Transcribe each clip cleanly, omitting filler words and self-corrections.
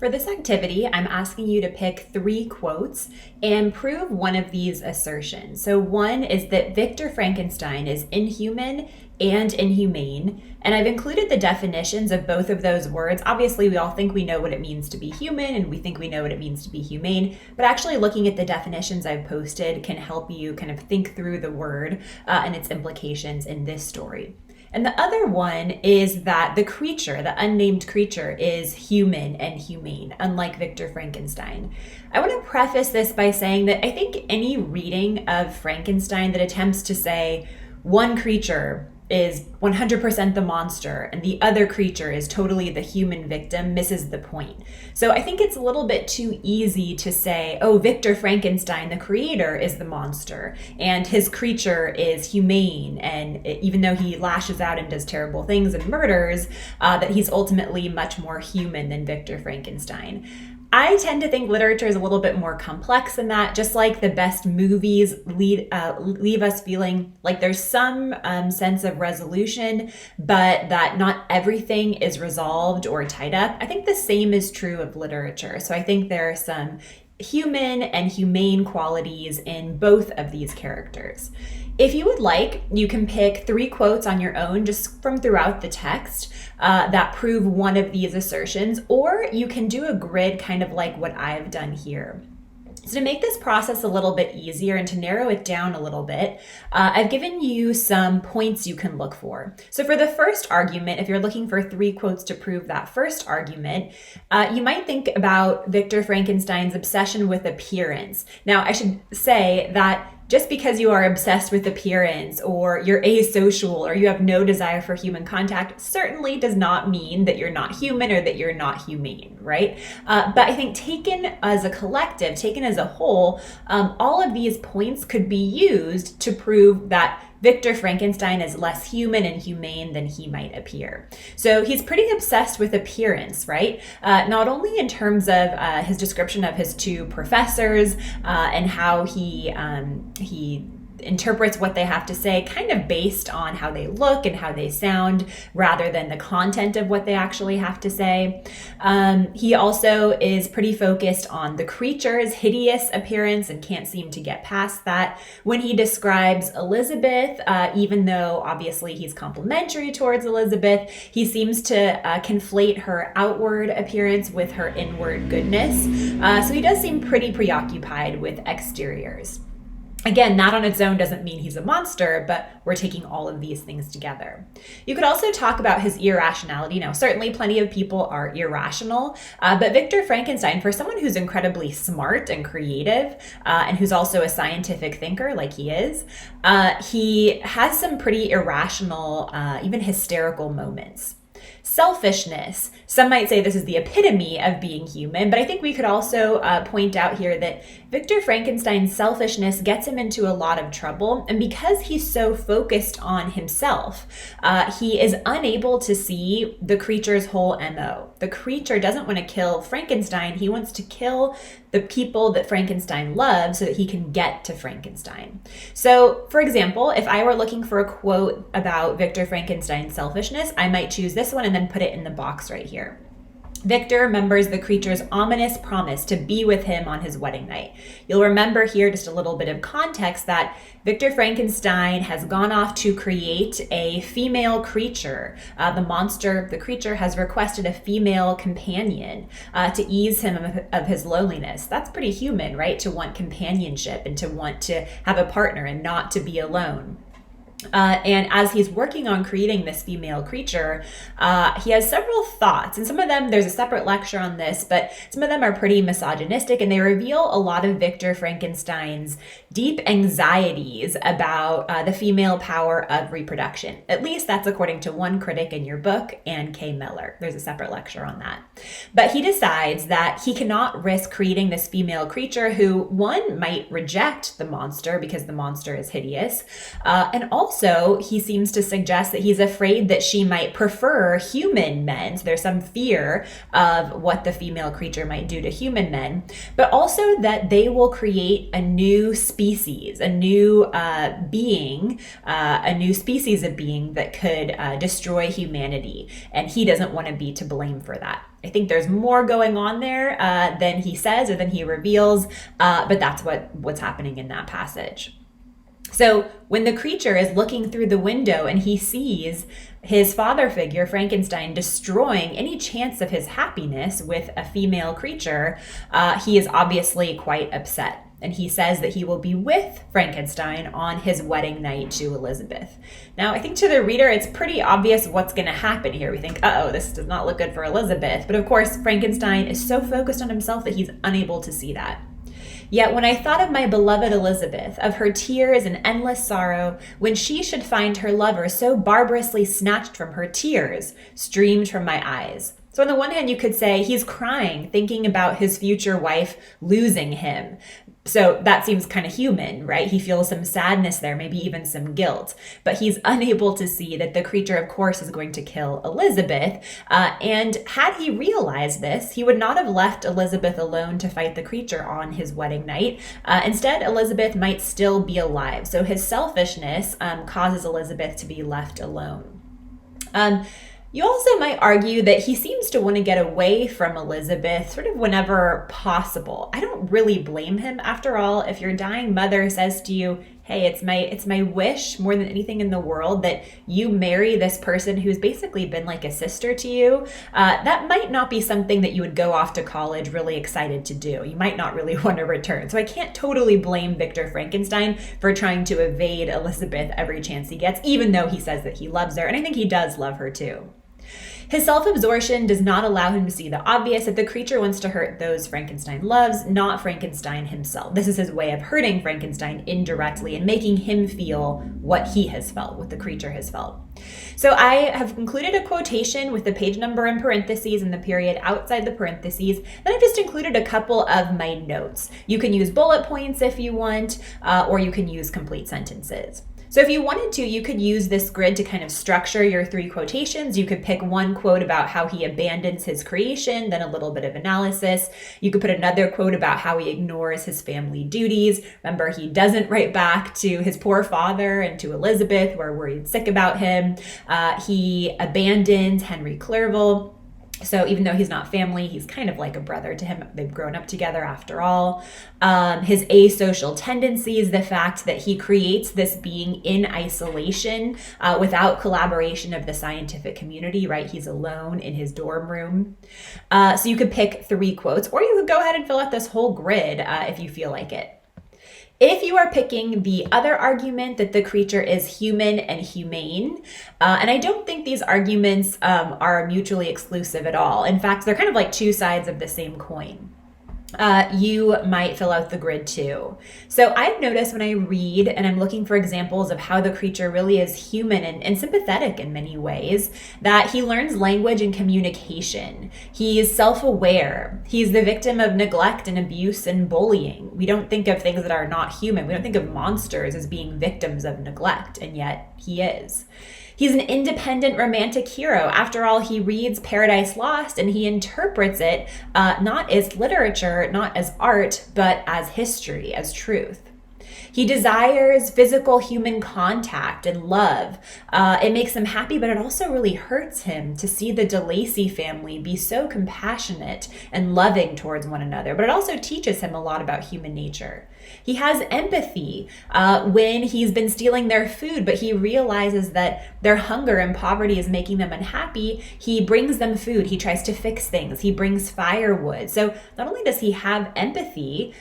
For this activity, I'm asking you to pick 3 quotes and prove one of these assertions. So one is that Victor Frankenstein is inhuman and inhumane, and I've included the definitions of both of those words. Obviously, we all think we know what it means to be human, and we think we know what it means to be humane, but actually looking at the definitions I've posted can help you kind of think through the word and its implications in this story. And the other one is that the creature, the unnamed creature, is human and humane, unlike Victor Frankenstein. I want to preface this by saying that I think any reading of Frankenstein that attempts to say one creature is 100% the monster and the other creature is totally the human victim misses the point. So I think it's a little bit too easy to say, oh, Victor Frankenstein, the creator, is the monster and his creature is humane, and even though he lashes out and does terrible things and murders, that he's ultimately much more human than Victor Frankenstein. I tend to think literature is a little bit more complex than that, just like the best movies leave us feeling like there's some sense of resolution, but that not everything is resolved or tied up. I think the same is true of literature. So I think there are some human and humane qualities in both of these characters. If you would like, you can pick 3 quotes on your own just from throughout the text that prove one of these assertions, or you can do a grid kind of like what I've done here. So to make this process a little bit easier and to narrow it down a little bit, I've given you some points you can look for. So for the first argument, if you're looking for 3 quotes to prove that first argument, you might think about Victor Frankenstein's obsession with appearance. Now, I should say that just because you are obsessed with appearance or you're asocial or you have no desire for human contact certainly does not mean that you're not human or that you're not humane, right? But I think taken as a collective, taken as a whole, all of these points could be used to prove that Victor Frankenstein is less human and humane than he might appear. So he's pretty obsessed with appearance, right? Not only in terms of his description of his 2 professors and how he interprets what they have to say kind of based on how they look and how they sound rather than the content of what they actually have to say. He also is pretty focused on the creature's hideous appearance and can't seem to get past that. When he describes Elizabeth, even though obviously he's complimentary towards Elizabeth, he seems to conflate her outward appearance with her inward goodness. So he does seem pretty preoccupied with exteriors. Again, that on its own doesn't mean he's a monster, but we're taking all of these things together. You could also talk about his irrationality. Now, certainly plenty of people are irrational, but Victor Frankenstein, for someone who's incredibly smart and creative, and who's also a scientific thinker like he is, he has some pretty irrational, even hysterical moments. Selfishness. Some might say this is the epitome of being human, but I think we could also point out here that Victor Frankenstein's selfishness gets him into a lot of trouble. And because he's so focused on himself, he is unable to see the creature's whole MO. The creature doesn't want to kill Frankenstein. He wants to kill the people that Frankenstein loves so that he can get to Frankenstein. So, for example, if I were looking for a quote about Victor Frankenstein's selfishness, I might choose this one and then put it in the box right here. Victor remembers the creature's ominous promise to be with him on his wedding night. You'll remember here just a little bit of context that Victor Frankenstein has gone off to create a female creature. The creature has requested a female companion to ease him of his loneliness. That's pretty human, right? To want companionship and to want to have a partner and not to be alone. And as he's working on creating this female creature, he has several thoughts, and some of them, there's a separate lecture on this, but some of them are pretty misogynistic, and they reveal a lot of Victor Frankenstein's deep anxieties about the female power of reproduction. At least that's according to one critic in your book, Ann K. Miller. There's a separate lecture on that. But he decides that he cannot risk creating this female creature who, one, might reject the monster because the monster is hideous, and also also, he seems to suggest that he's afraid that she might prefer human men. So there's some fear of what the female creature might do to human men, but also that they will create a new species, a new being, a new species of being that could destroy humanity. And he doesn't want to be to blame for that. I think there's more going on there than he says or than he reveals, but that's what's happening in that passage. So when the creature is looking through the window and he sees his father figure, Frankenstein, destroying any chance of his happiness with a female creature, he is obviously quite upset. And he says that he will be with Frankenstein on his wedding night to Elizabeth. Now, I think to the reader, it's pretty obvious what's going to happen here. We think, uh-oh, this does not look good for Elizabeth. But of course, Frankenstein is so focused on himself that he's unable to see that. Yet when I thought of my beloved Elizabeth, of her tears and endless sorrow, when she should find her lover so barbarously snatched from her, tears streamed from my eyes. So on the one hand, you could say he's crying, thinking about his future wife losing him. So that seems kind of human, right? He feels some sadness there, maybe even some guilt, but he's unable to see that the creature, of course, is going to kill Elizabeth. And had he realized this, he would not have left Elizabeth alone to fight the creature on his wedding night. Instead, Elizabeth might still be alive. So his selfishness causes Elizabeth to be left alone. You also might argue that he seems to want to get away from Elizabeth sort of whenever possible. I don't really blame him. After all, if your dying mother says to you, hey, it's my wish more than anything in the world that you marry this person who's basically been like a sister to you, that might not be something that you would go off to college really excited to do. You might not really want to return. So I can't totally blame Victor Frankenstein for trying to evade Elizabeth every chance he gets, even though he says that he loves her. And I think he does love her too. His self-absorption does not allow him to see the obvious, that the creature wants to hurt those Frankenstein loves, not Frankenstein himself. This is his way of hurting Frankenstein indirectly and making him feel what he has felt, what the creature has felt. So I have included a quotation with the page number in parentheses and the period outside the parentheses. Then I've just included a couple of my notes. You can use bullet points if you want, or you can use complete sentences. So if you wanted to, you could use this grid to kind of structure your 3 quotations. You could pick one quote about how he abandons his creation, then a little bit of analysis. You could put another quote about how he ignores his family duties. Remember, he doesn't write back to his poor father and to Elizabeth, who are worried sick about him. He abandons Henry Clerval. So even though he's not family, he's kind of like a brother to him. They've grown up together after all. His asocial tendencies, the fact that he creates this being in isolation without collaboration of the scientific community, right? He's alone in his dorm room. So you could pick 3 quotes, or you could go ahead and fill out this whole grid if you feel like it. If you are picking the other argument that the creature is human and humane, and I don't think these arguments are mutually exclusive at all. In fact, they're kind of like 2 sides of the same coin. You might fill out the grid too. So I've noticed when I read and I'm looking for examples of how the creature really is human and sympathetic in many ways, that he learns language and communication. He's self-aware. He's the victim of neglect and abuse and bullying. We don't think of things that are not human. We don't think of monsters as being victims of neglect, and yet he is. He's an independent romantic hero. After all, he reads Paradise Lost and he interprets it not as literature, not as art, but as history, as truth. He desires physical human contact and love. It makes him happy, but it also really hurts him to see the DeLacy family be so compassionate and loving towards one another. But it also teaches him a lot about human nature. He has empathy when he's been stealing their food, but he realizes that their hunger and poverty is making them unhappy. He brings them food. He tries to fix things. He brings firewood. So not only does he have empathy,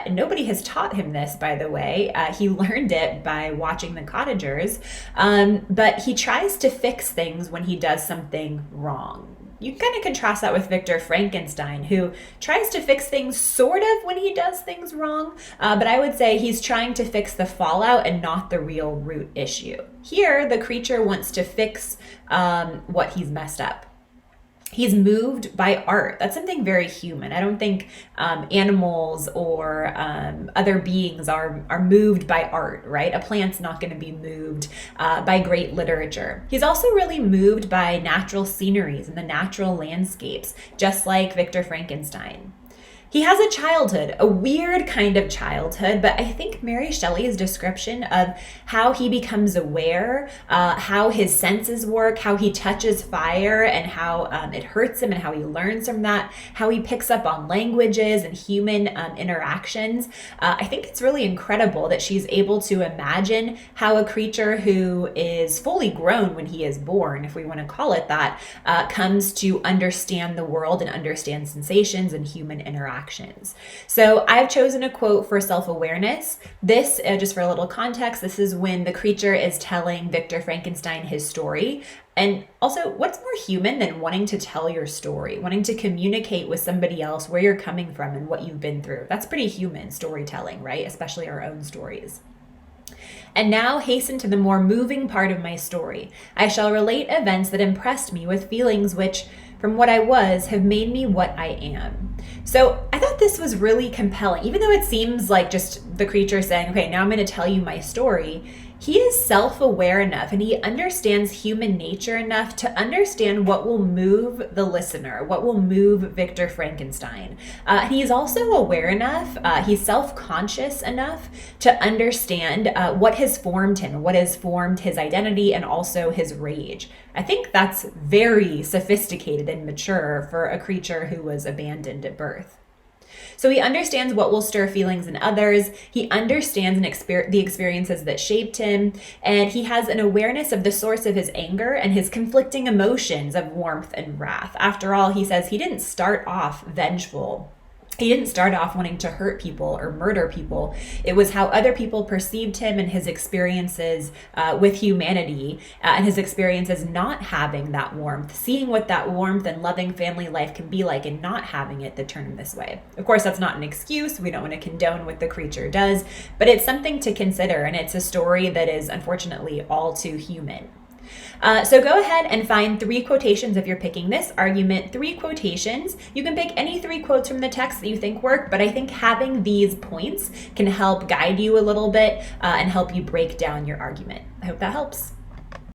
nobody has taught him this, by the way. He learned it by watching The Cottagers, but he tries to fix things when he does something wrong. You can kind of contrast that with Victor Frankenstein, who tries to fix things sort of when he does things wrong, but I would say he's trying to fix the fallout and not the real root issue. Here, the creature wants to fix what he's messed up. He's moved by art. That's something very human. I don't think animals or other beings are moved by art, right? A plant's not going to be moved by great literature. He's also really moved by natural sceneries and the natural landscapes, just like Victor Frankenstein. He has a childhood, a weird kind of childhood, but I think Mary Shelley's description of how he becomes aware, how his senses work, how he touches fire and how it hurts him and how he learns from that, how he picks up on languages and human interactions. I think it's really incredible that she's able to imagine how a creature who is fully grown when he is born, if we want to call it that, comes to understand the world and understand sensations and human interactions. So I've chosen a quote for self-awareness. This, just for a little context, this is when the creature is telling Victor Frankenstein his story. And also, what's more human than wanting to tell your story, wanting to communicate with somebody else where you're coming from and what you've been through? That's pretty human storytelling, right? Especially our own stories. And now hasten to the more moving part of my story. I shall relate events that impressed me with feelings which, from what I was, have made me what I am. So I thought this was really compelling. Even though it seems like just the creature saying, okay, now I'm going to tell you my story, he is self-aware enough and he understands human nature enough to understand what will move the listener, what will move Victor Frankenstein. He's also aware enough, he's self-conscious enough to understand what has formed him, what has formed his identity and also his rage. I think that's very sophisticated and mature for a creature who was abandoned at birth. So he understands what will stir feelings in others. He understands the experiences that shaped him. And he has an awareness of the source of his anger and his conflicting emotions of warmth and wrath. After all, he says he didn't start off vengeful. He didn't start off wanting to hurt people or murder people. It was how other people perceived him and his experiences with humanity and his experiences not having that warmth, seeing what that warmth and loving family life can be like and not having it that turned him this way. Of course, that's not an excuse. We don't want to condone what the creature does, but it's something to consider, and it's a story that is unfortunately all too human. So go ahead and find 3 quotations if you're picking this argument, 3 quotations. You can pick any 3 quotes from the text that you think work, but I think having these points can help guide you a little bit and help you break down your argument. I hope that helps.